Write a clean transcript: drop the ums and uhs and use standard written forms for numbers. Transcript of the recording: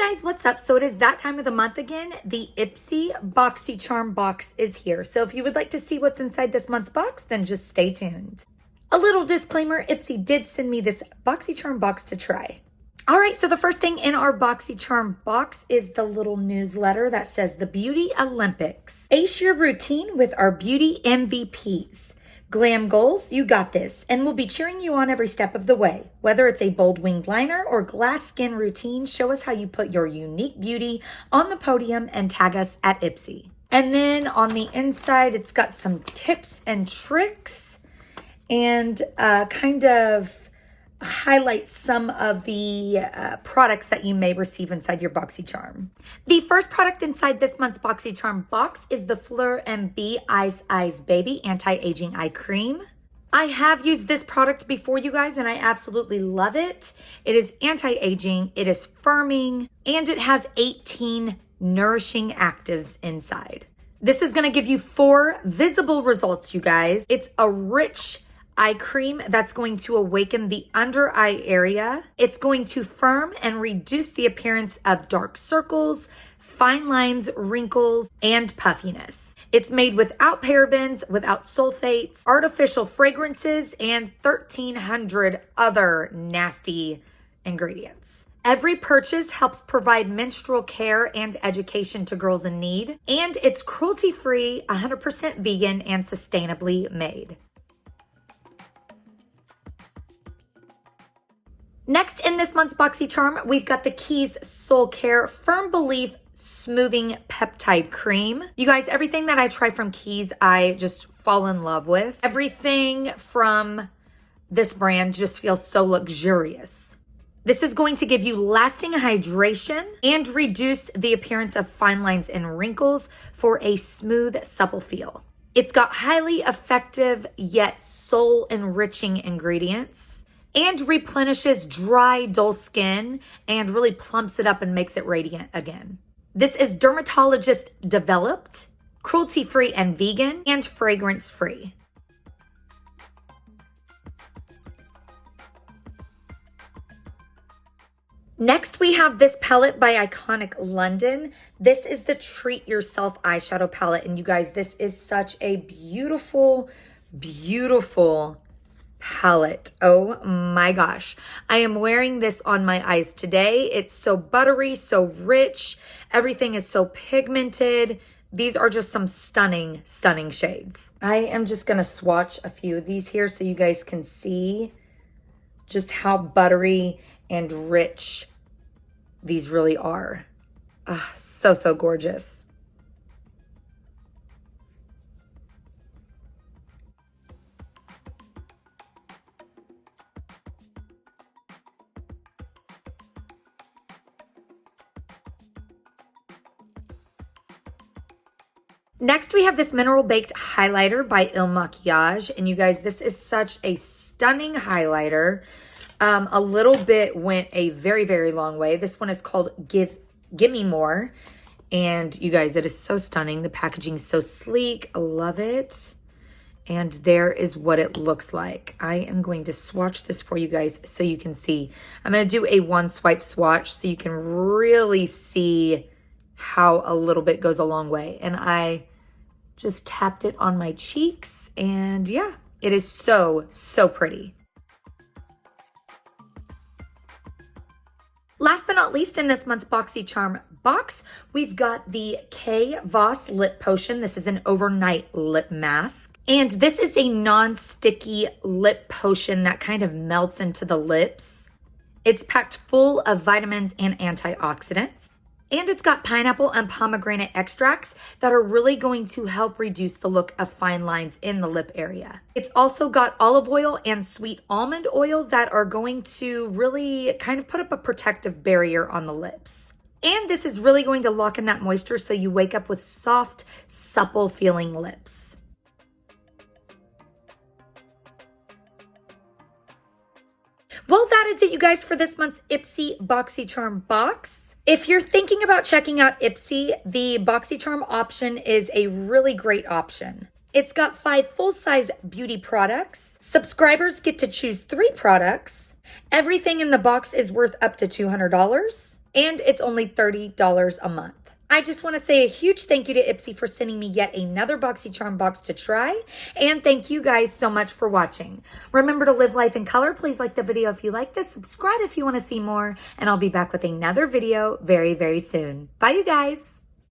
Guys, what's up? So it is that time of the month again. The Ipsy Boxycharm box is here. So if you would like to see what's inside this month's box, then just stay tuned. A little disclaimer, Ipsy did send me this Boxycharm box to try. All right, so the first thing in our Boxycharm box is the little newsletter that says the Beauty Olympics. Ace your routine with our beauty MVPs. Glam goals, you got this, and we'll be cheering you on every step of the way. Whether it's a bold winged liner or glass skin routine, show us how you put your unique beauty on the podium and tag us at Ipsy. And then on the inside, it's got some tips and tricks and kind of highlights some of the products that you may receive inside your Boxycharm. The first product inside this month's Boxycharm box is the Fleur & B Eyes Baby Anti-Aging Eye Cream. I have used this product before, you guys, and I absolutely love it. It is anti-aging, it is firming, and it has 18 nourishing actives inside. This is gonna give you 4 visible results, you guys. It's a rich eye cream that's going to awaken the under eye area. It's going to firm and reduce the appearance of dark circles, fine lines, wrinkles, and puffiness. It's made without parabens, without sulfates, artificial fragrances, and 1,300 other nasty ingredients. Every purchase helps provide menstrual care and education to girls in need, and it's cruelty-free, 100% vegan, and sustainably made. Next in this month's Boxycharm, we've got the Keys Soul Care Firm Belief Smoothing Peptide Cream. You guys, everything that I try from Keys, I just fall in love with. Everything from this brand just feels so luxurious. This is going to give you lasting hydration and reduce the appearance of fine lines and wrinkles for a smooth, supple feel. It's got highly effective yet soul-enriching ingredients and replenishes dry, dull skin and really plumps it up and makes it radiant again. This is dermatologist developed, cruelty-free and vegan, and fragrance-free. Next, we have this palette by Iconic London. This is the Treat Yourself eyeshadow palette. And you guys, this is such a beautiful, beautiful palette. Oh my gosh. I am wearing this on my eyes today. It's so buttery, so rich. Everything is so pigmented. These are just some stunning, stunning shades. I am just going to swatch a few of these here so you guys can see just how buttery and rich these really are. So, so gorgeous. Next, we have this Mineral Baked Highlighter by Il Makiage. And you guys, this is such a stunning highlighter. A little bit went a very, very long way. This one is called Gimme More. And you guys, it is so stunning. The packaging is so sleek. I love it. And there is what it looks like. I am going to swatch this for you guys so you can see. I'm going to do a one swipe swatch so you can really see how a little bit goes a long way. And I just tapped it on my cheeks, and yeah, it is so, so pretty. Last but not least in this month's Boxycharm box, we've got the K Voss Lip Potion. This is an overnight lip mask. And this is a non-sticky lip potion that kind of melts into the lips. It's packed full of vitamins and antioxidants. And it's got pineapple and pomegranate extracts that are really going to help reduce the look of fine lines in the lip area. It's also got olive oil and sweet almond oil that are going to really kind of put up a protective barrier on the lips. And this is really going to lock in that moisture so you wake up with soft, supple feeling lips. Well, that is it, you guys, for this month's Ipsy Boxycharm box. If you're thinking about checking out Ipsy, the Boxycharm option is a really great option. It's got 5 full-size beauty products. Subscribers get to choose 3 products. Everything in the box is worth up to $200. and it's only $30 a month. I just want to say a huge thank you to Ipsy for sending me yet another Boxycharm box to try. And thank you guys so much for watching. Remember to live life in color. Please like the video if you like this. Subscribe if you want to see more. And I'll be back with another video very, very soon. Bye, you guys.